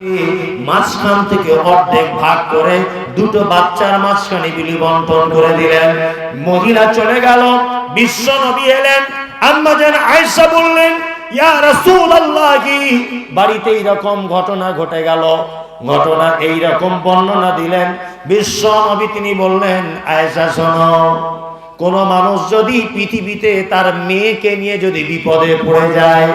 মাঝখান থেকে অর্ধেক ভাগ করে দুটো বাচ্চার মাঝখানে বিলি বন্টন করে দিলেন। মহিলা চলে গেল, বিশ্ব নবী এলেন। আম্মা জান আয়েশা বললেন, ইয়া রাসূলুল্লাহ, বাড়িতে এইরকম ঘটনা ঘটে গেল। ঘটনা এইরকম বর্ণনা দিলেন বিশ্ব নবী। তিনি বললেন, আয়েশা শোনো, কোন মানুষ যদি পৃথিবীতে তার মেয়েকে নিয়ে যদি বিপদে পড়ে যায়,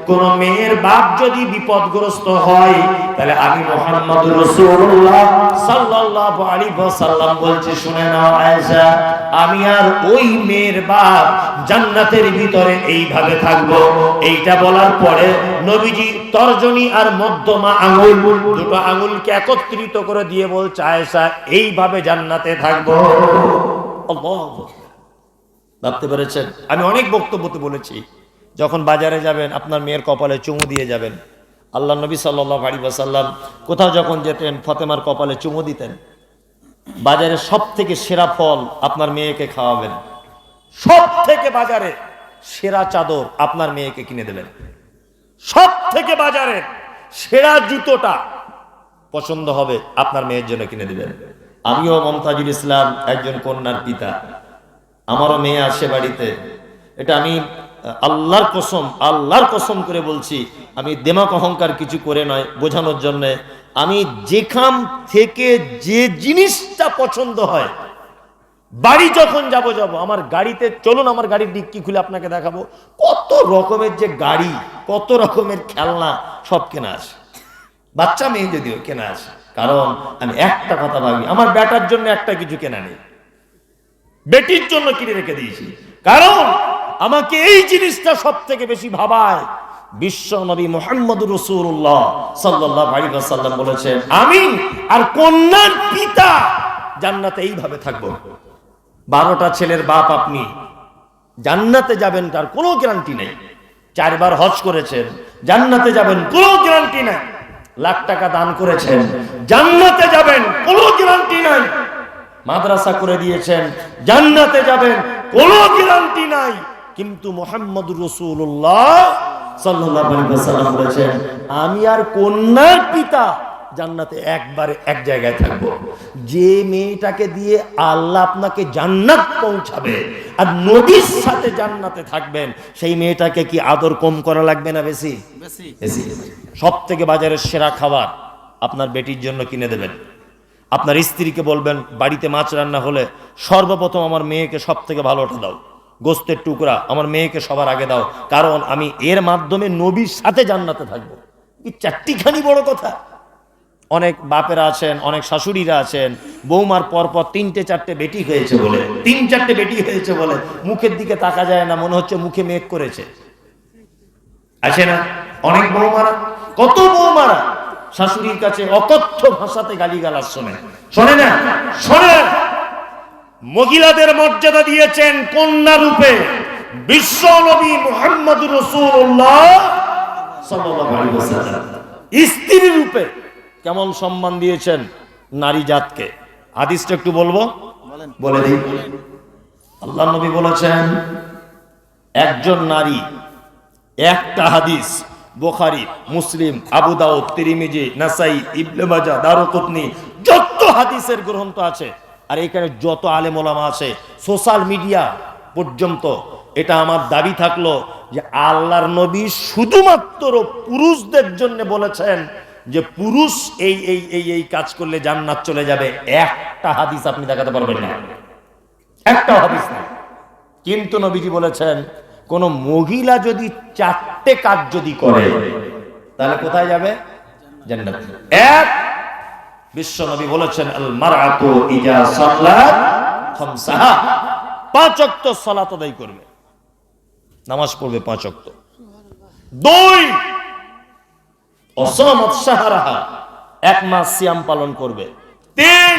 কোন মেয়ের বাপ যদি বিপদগ্রস্ত হয়, তাহলে আমি মুহাম্মদুর রাসূলুল্লাহ সাল্লাল্লাহু আলাইহি ওয়াসাল্লাম বলছি, শুনে নাও আয়েশা, আমি আর ওই মেয়ের বাপ জান্নাতের ভিতরে এইভাবে থাকবো। এইটা বলার পরে নবীজি তর্জনী আর মধ্যমা আঙ্গুল, দুটো আঙ্গুলকে একত্রিত করে দিয়ে বলছে, আয়েশা, এইভাবে জান্নাতে থাকবো। আল্লাহু ভাবতে পেরেছেন? আমি অনেক বক্তব্যতে বলেছি, যখন বাজারে যাবেন আপনার মেয়ের কপালে চুমু দিয়ে যাবেন। আল্লাহ নবী সাল্লাল্লাহু আলাইহি ওয়াসাল্লাম কোথাও যখন যেতেন ফাতেমার কপালে চুমু দিতেন। বাজারে সব থেকে সেরা ফল আপনার মেয়েকে খাওয়াবেন, সব থেকে বাজারে সেরা চাদর আপনার মেয়েকে কিনে দেবেন, সব থেকে বাজারে সেরা জুতোটা পছন্দ হবে আপনার মেয়ের জন্য কিনে দেবেন। আমিও মমতাজুল ইসলাম একজন কন্যার পিতা, আমারও মেয়ে আসে বাড়িতে। এটা আমি আল্লাহর কসম করে বলছি, আমি দেমাক অহংকার কিছু করে নয়, বোঝানোর জন্য। আমি যেখান থেকে যে জিনিসটা পছন্দ হয়, বাড়ি যখন যাব আমার গাড়িতে, চলুন আমার গাড়ির ডিক্কি খুলে আপনাকে দেখাবো, কত রকমের যে গাড়ি, কত রকমের খেলনা সব কেনা আসে। বাচ্চা মেয়ে যদিও কেনা আসে, কারণ আমি একটা কথা ভাবি, আমার বেটার জন্য একটা কিছু কেনা নেই, বেটির জন্য কিনে রেখে দিয়েছি, কারণ আমাকে এই জিনিসটা সব থেকে বেশি ভাবায়। বিশ্ব নবী মুহাম্মদুর রাসূলুল্লাহ সাল্লাল্লাহু আলাইহি ওয়াসাল্লাম বলেছেন, আমি আর কন্যার পিতা জান্নাতে এইভাবে থাকবো। 12টা ছেলের বাপ আপনি, জান্নাতে যাবেন তার কোনো গ্যারান্টি নেই। 4 বার হজ করেছেন, জান্নাতে যাবেন কোনো গ্যারান্টি নাই। লাখ টাকা দান করেছেন, জান্নাতে যাবেন কোনো গ্যারান্টি নাই। মাদ্রাসা করে দিয়েছেন, জান্নাতে যাবেন কোনো গ্যারান্টি নাই। কিন্তু মুহাম্মদুর রাসূলুল্লাহ সাল্লাল্লাহু আলাইহি ওয়াসাল্লাম বলেছেন, আমি আর কন্যার পিতা জান্নাতে একবারে এক জায়গায় থাকবো। যে মেয়েটাকে দিয়ে আল্লাহ আপনাকে জান্নাত পৌঁছাবে আর নবীর সাথে জান্নাতে থাকবেন, সেই মেয়েটাকে কি আদর কম করা লাগবে না বেশি? বেশি। সব থেকে বাজারের সেরা খাবার আপনার বেটির জন্য কিনে দেবেন। আপনার স্ত্রীকে বলবেন, বাড়িতে মাছ রান্না হলে সর্বপ্রথম আমার মেয়েকে সব থেকে ভালোটা দাও, গোস্তের টুকরা আমার মেয়েকে সবার আগে দাও, কারণ আমি এর মাধ্যমে নবীর সাথে জান্নাতে থাকবো। এই 4টিখানি বড় কথা। অনেক বাপেরা আছেন, অনেক শাশুড়িরা আছেন, বৌমার পরপর 3টে-4টে বেটি হয়েছে বলে, 3-4টে বেটি হয়েছে বলে মুখের দিকে তাকা যায় না, মনে হচ্ছে মুখে মেঘ করেছে। আছে না অনেক বৌমারা? কত বৌমারা শাশুড়ির কাছে অকথ্য ভাষাতে গালিগালাজ শোনে না? শোনে। মহিলাদের মর্যাদা দিয়েছেন কন্যা রূপে বিশ্ব নবী মুহাম্মদুর রাসূলুল্লাহ সাল্লাল্লাহু আলাইহি ওয়াসাল্লাম। স্ত্রী রূপে কেমন সম্মান দিয়েছেন নারী জাতকে, হাদিসটা একটু বলবো, বলে দিই। আল্লাহ নবী বলেছেন, একজন নারী, একটা হাদিস বুখারী, মুসলিম, আবু দাউদ, তিরমিজি, নাসাই, ইবনে মাজাহ, দারুকুতনি, যত হাদিসের গ্রন্থ আছে আর এখানে যত আলেম ওলামা আছে, সোশ্যাল মিডিয়া পর্যন্ত, এটা আমার দাবি থাকলো যে আল্লাহর নবী শুধুমাত্র পুরুষদের জন্য বলেছেন যে পুরুষ এই এই এই এই কাজ করলে জান্নাত চলে যাবে। একটা হাদিস আপনি দেখাতে পারবেন না, একটা হাদিস না। কিন্তু নবীজি বলেছেন, কোন মহিলা যদি 4টে কাজ যদি করে তাহলে কোথায় যাবে? জান্নাতে। এক, বিশ্ব নবী বলেছেন, আল মারআতু ইজা সাল্লাত খামসাহা, 5 ওয়াক্ত সালাত আদায় করবে, নামাজ পড়বে 5 ওয়াক্ত। 2, অসামাত শাহরাহা, 1 মাস সিয়াম পালন করবে। 3,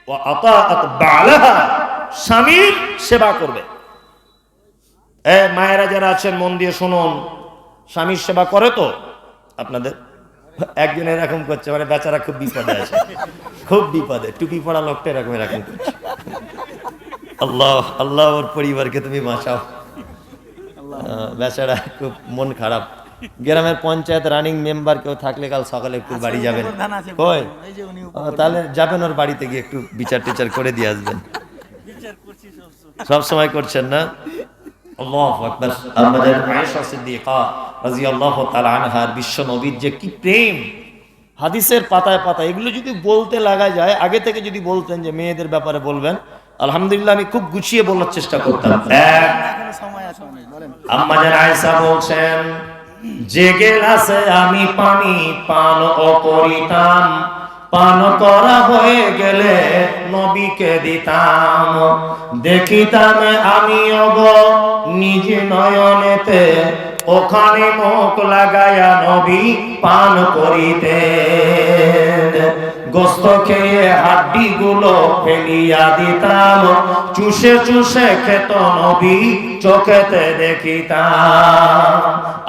ওয়া আতাআত বালাহা, স্বামীর সেবা করবে। মায়েরা যারা আছেন মন দিয়ে শুনুন, স্বামীর সেবা করে তো আপনাদের? একজন এরকম করছে, মানে বেচারা খুব বিপদে আছে, খুব বিপদে, টুপি পড়া লোকটা এরকম করছে। আল্লাহ আল্লাহ, ওর পরিবারকে তুমি বাঁচাও, বেচারা খুব মন খারাপ। গ্রামের পঞ্চায়েত রানিং মেম্বার কেউ থাকলে কাল সকালে একটু বাড়ি যাবেন। কই তাহলে যাবেন ওর বাড়িতে গিয়ে একটু বিচার টিচার করে দিয়ে আসবেন। সব সময় করছেন না? আল্লাহু আকবার। আমাদের আয়েশা সিদ্দিকা রাদিয়াল্লাহু তাআলা আনহার বিশ্ব নবীর যে কি প্রেম, হাদিসের পাতায় পাতায় এগুলো যদি বলতে লাগা যায়, আগে থেকে যদি বলতেন যে মেয়েদের ব্যাপারে বলবেন, আলহামদুলিল্লাহ আমি খুব গুছিয়ে বলার চেষ্টা করতাম। আম্মা জান আয়েশা বলছেন, যে গেলাসে আমি পানি পান করিতাম, পান করা হয়ে গেলে নবীকে দিতাম, দেখিতাম আমি নিজ নয়নেতে, ওখানে মুখ লাগায়া নবী পান করিতেন। গোস্ত খেয়ে হাড্ডি গুলো ফেলিয়া দিতাম, চুষে চুষে খেত নবী চোখেতে দেখিতাম।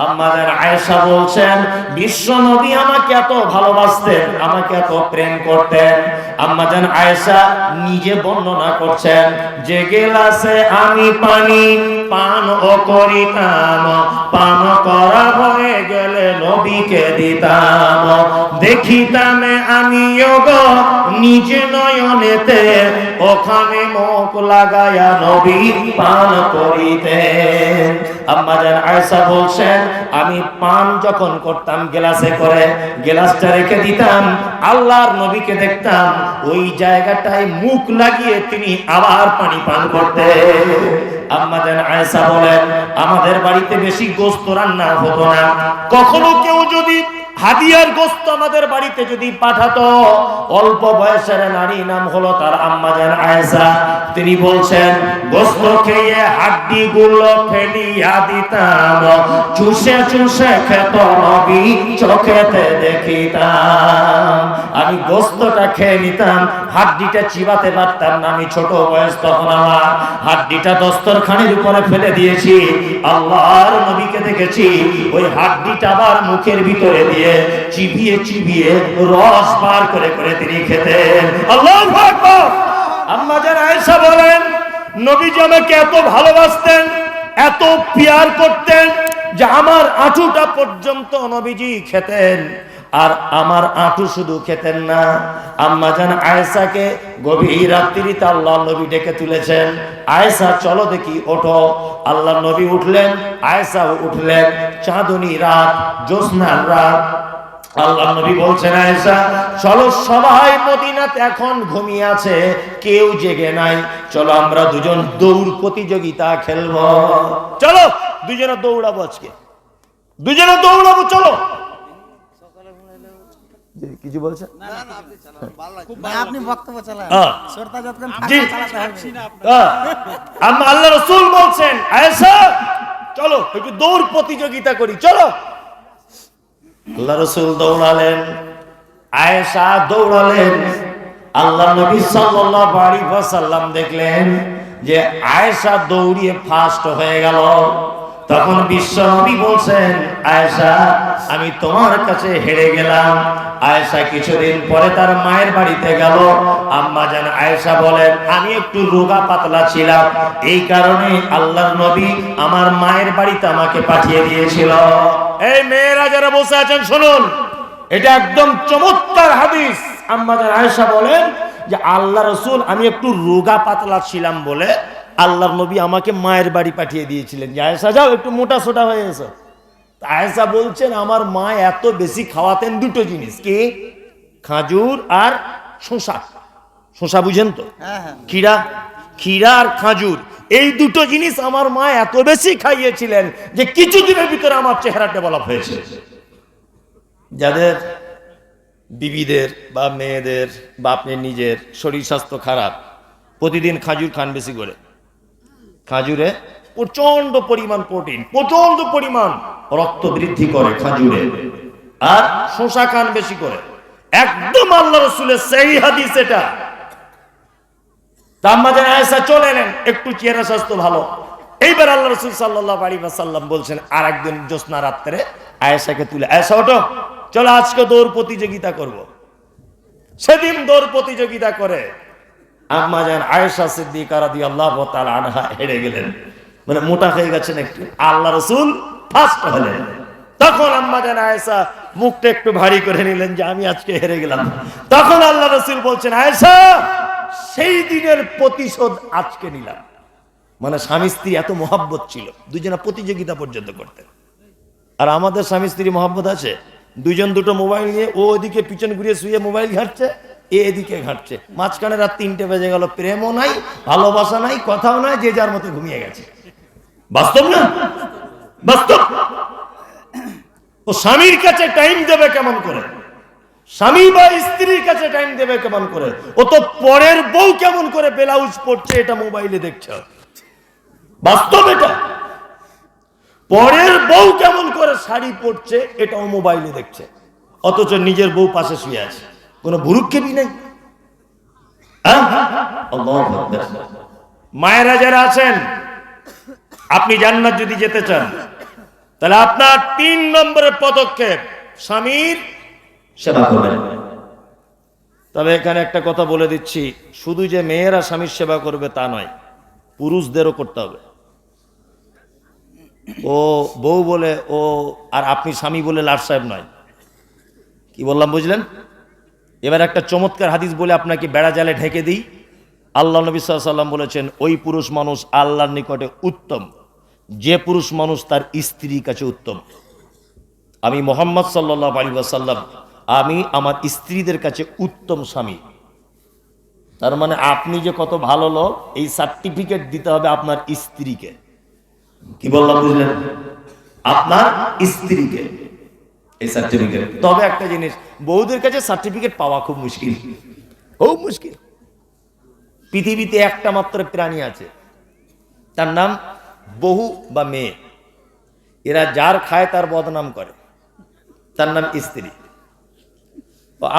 আমাদের আয়েশা বলছেন, বিশ্ব নবী আমাকে এত ভালোবাসতেন, আমাকে এত প্রেম করতেন। আম্মাজান আয়েশা নিজে বর্ণনা করছেন, যে গেলাসে আমি পানি পান করিতাম, পান করা হয়ে গেলে নবীকে দিতাম, দেখিতাম আমিও নিজ নয়নেতে, ওখানে মুখ লাগায়া নবী পান করিতেন। আম্মা জান আয়েশা বলছেন, আমি পান যখন করতাম গ্লাসে করে, গ্লাসটা রেখে দিতাম, আল্লাহর নবীকে দেখতাম ওই জায়গাটায় মুখ লাগিয়ে তিনি আবার পানি পান করতেন। আম্মা জান আয়েশা বলেন, আমাদের বাড়িতে বেশি গোশত রান্না হতো না, কখনো কেউ যদি হাদিয়ার গোশত আমাদের বাড়িতে যদি পাঠাতো, অল্প বয়সের নারী, নাম হলো তার আম্মা জান আয়েশা, তিনি বলছেন, গোশত খেয়ে হাড্ডি গুলো ফেলিয়া দিতাম, চুষে চুষে খেত নবী চোখেতে দেখিতাম। আমি গোশতটা খেয়ে নিতাম, হাড্ডিটা চিবাতে পারতাম না, আমি ছোট বয়স তখন, আমার হাড্ডিটা দস্তরখানির উপরে ফেলে দিয়েছি, আল্লাহর নবীকে দেখেছি ওই হাড্ডিটা আবার মুখের ভিতরে দিয়ে চিবিয়ে চিবিয়ে রস বার করে করে তিনি খেতেন। আল্লাহু আকবার। আম্মা জান আয়েশা বলেন, নবীজি আমাকে এত ভালোবাসতেন, এত পিয়ার করতেন যে আমার আঁটুটা পর্যন্ত নবীজি খেতেন। আর আমার আঁটু শুধু খেতেন না, আম্মা জান আয়েশাকে গভীর রাত্রিতে আল্লাহর নবী ডেকে তুলেছেন, আয়েশা চলো দেখি ওঠো। আল্লাহর নবী উঠলেন, আয়েশাও উঠলেন। চাঁদনী রাত, জ্যোৎস্নার রাত। আল্লাহর নবী বলছেন, আয়েশা চলো, সবাই মদিনাতে এখন ঘুমিয়ে আছে, কেউ জেগে নাই, চলো আমরা দুজন দৌড় প্রতিযোগিতা খেলবো, চলো দুজনে দৌড়াবো, আজকে দুজনে দৌড়াবো, চলো। কিছু বলছেন? আপনি বক্তব্য চালান, শ্রোতা যতক্ষণ আল্লাহ রাসূল বলছেন, আয়েশা চলো একটু দৌড় প্রতিযোগিতা করি, চলো। আল্লাহ রাসূল দৌড়ালেন, আয়েশা দৌড়ালেন। আল্লাহ নবী সাল্লাল্লাহু আলাইহি ওয়াসাল্লাম দেখলেন যে আয়েশা দৌড়িয়ে ফার্স্ট হয়ে গেল। তখন বিশ্ব নবী বলছেন, আয়েশা আমি তোমার কাছে হেরে গেলাম। আয়েশা কিছুদিন পরে তার মায়ের বাড়িতে গেল। আম্মা জান আয়েশা বলেন, আমি একটু রোগা পাতলা ছিলাম, এই কারণে আল্লাহর নবী আমার মায়ের বাড়িতে আমাকে পাঠিয়ে দিয়েছিল। এই মেয়েরা যারা বসে আছেন শুনুন, এটা একদম চমৎকার হাদিস। আম্মা জান আয়েশা বলেন যে আল্লাহ রাসূল, আমি একটু রোগা পাতলা ছিলাম বলে আল্লাহর নবী আমাকে মায়ের বাড়ি পাঠিয়ে দিয়েছিলেন, যে আয়েশা যাও একটু মোটা সোটা হয়ে এসো। আয়েশা বলছেন, আমার মা এত বেশি খাওয়াতেন দুটো জিনিস, কি? খাজুর আর শসা। শসা বুঝেন তো? ক্ষীরা, ক্ষীরা আর খাজুর, এই দুটো জিনিস আমার মা এত বেশি খাইয়েছিলেন যে কিছুদিনের ভিতরে আমার চেহারা ডেভেলপ হয়েছে। যাদের বিবিদের বা মেয়েদের বা আপনি নিজের শরীর স্বাস্থ্য খারাপ, প্রতিদিন খাজুর খান বেশি করে। খাজুরে প্রচন্ড পরিমাণ প্রোটিন, প্রচন্ড পরিমাণ রক্ত বৃদ্ধি করে খাজুরে। আর শসা খান বেশি করে, একদম আল্লাহ রাসূলের সেই হাদিস এটা। আম্মা জান আয়েশা চলে এলেন, একটু চেহারা স্বাস্থ্য ভালো। এইবার আল্লাহ রাসূল সাল্লাল্লাহু আলাইহি ওয়াসাল্লাম বলছেন, আর একদিন জ্যোৎস্না রাত্রে আয়েশাকে তুলে, আয়েশা ওঠো, চলো আজকে দৌড় প্রতিযোগিতা করব। সেদিন দৌড় প্রতিযোগিতা করে আম্মা জান আয়েশা সিদ্দিকা রাদিয়াল্লাহু তাআলা আনহা হেরে গেলেন, মানে মোটা হয়ে গেছেন একটু। আল্লাহ রাসূল ফার্স্ট হলেন। তখন আম্মা জান আয়েশা মুখটা একটু ভারী করে নিলেন যে আমি আজকে হেরে গেলাম। তখন আল্লাহ রাসূল বলছেন, আয়েশা সেই দিনের প্রতিশোধ আজকে নিলাম। মানে স্বামী স্ত্রী এত মহব্বত ছিল, দুজনে প্রতিযোগিতা পর্যন্ত করতেন। আর আমাদের স্বামী স্ত্রী মহব্বত আছে? দুজন দুটো মোবাইল নিয়ে ও ওদিকে পিছন ঘুরিয়ে শুয়ে মোবাইল ঘাঁটছে, এ এদিকে ঘাঁটছে, মাঝখানে রাত 3টে বেজে গেল, প্রেমও নাই, ভালোবাসা নাই, কথাও নাই, যে যার মতো ঘুমিয়ে গেছে। বাস্তব না? বাস্তব। ও স্বামীর কাছে টাইম দেবে কেমন করে? স্বামী বা স্ত্রীর কাছে টাইম দেবে কেমন করে? ও তো পরের বউ কেমন করে ব্লাউজ পড়ছে এটা মোবাইলে দেখছে। বাস্তব এটা। পরের বউ কেমন করে শাড়ি পরছে এটাও মোবাইলে দেখছে, অথচ নিজের বউ পাশে শুয়ে আছে, কোনো ভুরুক্ষেপই নেই। মায়েরা যারা আছেন, আপনি জান্নাত যদি যেতে চান তাহলে আপনার 3 নম্বরের পদক্ষেপ স্বামীর সেবা করবেন। তবে এখানে একটা কথা বলে দিচ্ছি, শুধু যে মেয়েরা স্বামীর সেবা করবে তা নয়, পুরুষদেরও করতে হবে। ও বউ বলে ও আর আপনি স্বামী বলে লাট সাহেব নয়। কি বললাম বুঝলেন? এবার একটা চমৎকার হাদিস বলে আপনাকে বেড়া জালে ঢেকে দিই। আল্লাহ নবী সাল্লাল্লাহু আলাইহি ওয়াসাল্লাম বলেছেন, ওই পুরুষ মানুষ আল্লাহর নিকটে উত্তম যে পুরুষ মানুষ তার স্ত্রীর কাছে উত্তম। আমি মুহাম্মদ সাল্লাল্লাহু আলাইহি ওয়াসাল্লাম, আমি আমার স্ত্রীদের কাছে উত্তম স্বামী। তার মানে আপনি যে কত ভালো লোক এই সার্টিফিকেট দিতে হবে আপনার স্ত্রীকে। কি বললাম বুঝলেন? আপনার স্ত্রীকে এই সার্টিফিকেট। তবে একটা জিনিস, বউদের কাছে সার্টিফিকেট পাওয়া খুব মুশকিল, খুব মুশকিল। পৃথিবীতে একটা মাত্র প্রাণী আছে, তার নাম বহু বা মেয়ে। এরা যার খায় তার বদনাম করে, তার নাম স্ত্রী।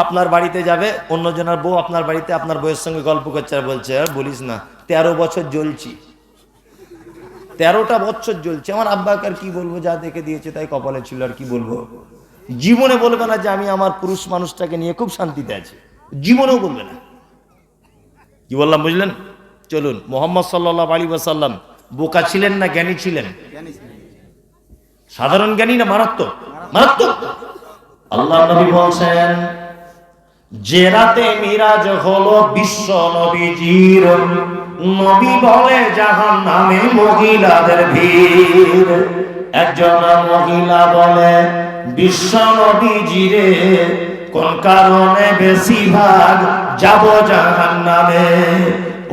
আপনার বাড়িতে যাবে, অন্যজনের বউ আপনার বাড়িতে আপনার বউয়ের সঙ্গে গল্প করছে আর বলছে, আর বলিস না 13 বছর জ্বলছি, 13টা বছর জ্বলছে, আমার আব্বাকে আর কি বলবো, যা দেখে দিয়েছে তাই কপালে ছিল, আর কি বলবো। জীবনে বলবে না যে আমি আমার পুরুষ মানুষটাকে নিয়ে খুব শান্তিতে আছি, জীবনেও বলবে না। কি বললাম বুঝলেন? চলুন, মুহাম্মদ সাল্লাল্লাহু আলাইহি ওয়াসাল্লাম বোকা ছিলেন না জ্ঞানী ছিলেন? সাধারণ জ্ঞানী না মারাত্মক? মারাত্মক। আল্লাহ নবী বলছেন, যে রাতে মিরাজ হলো বিশ্ব নবীজির, নবী বলে জাহান্নামে মহিলাদের ভিড়। একজন মহিলা বলে, বিশ্ব নবীজিরে কোন কারণে বেশিরভাগ যাব জাহান্নামে?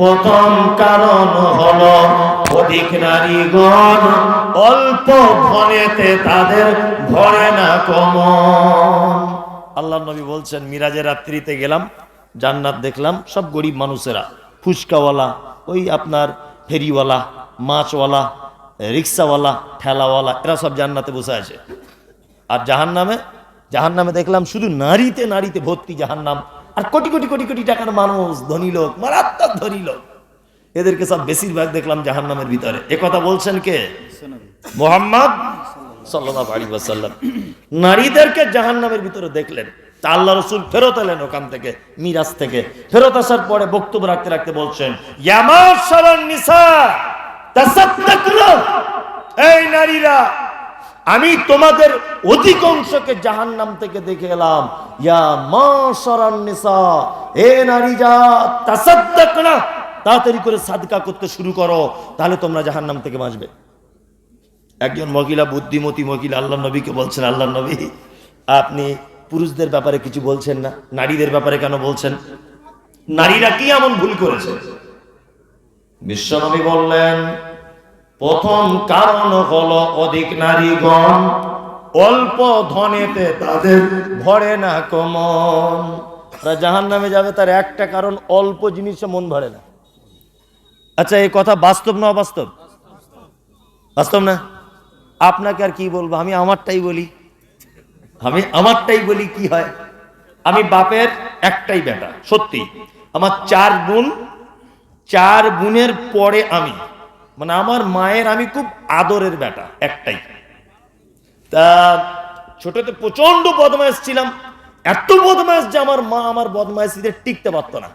প্রথম কারণ হলো অধিক নারীগণ, অল্প ধনেতে তাদের ভরে না কমন। আল্লাহ নবী বলছেন, মিরাজের রাত্রিতে গেলাম, জান্নাত দেখলাম, সব গরিব মানুষেরা, ফুচকাওয়ালা, ওই আপনার ফেরিওয়ালা, মাছওয়ালা, রিক্সাওয়ালা, ঠেলাওয়ালা, এরা সব জান্নাতে বসে আছে। আর জাহান্নামে দেখলাম শুধু নারীতে নারীতে ভর্তি জাহান্নাম, আর কোটি কোটি কোটি কোটি টাকার মানুষ, ধনী লোক, মারাত্মক ধনী লোক, এদেরকে সব বেশিরভাগ দেখলাম জাহান্নামের ভিতরে। এ কথা বলছেন কে? মুহাম্মদ সাল্লাল্লাহু আলাইহি ওয়াসাল্লাম। নারীদেরকে জাহান্নামের ভিতরে দেখলেন, তা আল্লাহ রাসূল ফেরত এলেন ওখান থেকে, মিরাজ থেকে ফেরত আসার পরে বক্তব্য রাখতে রাখতে বলছেন, ইয়া মাশারান নিসা তাসাদ্দাকনা, এই নারীরা, আমি তোমাদের অধিকাংশকে জাহান্নাম থেকে দেখে এলাম। ইয়া মাশারান নিসা, এ নারী জাত, তাসাদ্দাকনা, তাড়াতাড়ি করে সাদকা করতে শুরু করো, তাহলে তোমরা জাহান্নাম থেকে বাঁচবে। একজন মহিলা, বুদ্ধিমতী মহিলা আল্লাহ নবীকে বলছেন, আল্লাহ নবী, আপনি পুরুষদের ব্যাপারে কিছু বলছেন না, নারীদের ব্যাপারে কেন বলছেন? নারীরা কি এমন ভুল করেছে? বিশ্বনবী বললেন, প্রথম কারণ হলো অধিক নারীগণ, অল্প ধনেতে তাদের ভরে না কমন। তারা জাহান্নামে যাবে, তার একটা কারণ অল্প জিনিসে মন ভরে না। আচ্ছা, এই কথা বাস্তব না অবাস্তব? বাস্তব না? আপনাকে আর কি বলবো, আমি আমারটাই বলি। কি হয়, আমি বাপের একটাই বেটা, সত্যি। আমার 4 বোন, 4 বোনের পরে আমি, মানে আমার মায়ের আমি খুব আদরের বেটা একটাই। তা ছোটতে প্রচন্ড বদমাইশ ছিলাম, এত বদমাইশ যে আমার মা আমার বদমাইশিতে টিকতে পারতো না।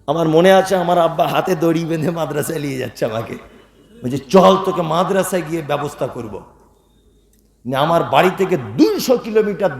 আমার মনে আছে, আমার আব্বা হাতে দড়ি বেঁধে মাদ্রাসায় নিয়ে যাচ্ছে আমাকে, বলছে চল তোকে মাদ্রাসায় গিয়ে ব্যবস্থা করব। আমার বাড়ি থেকে 200 কিলোমিটার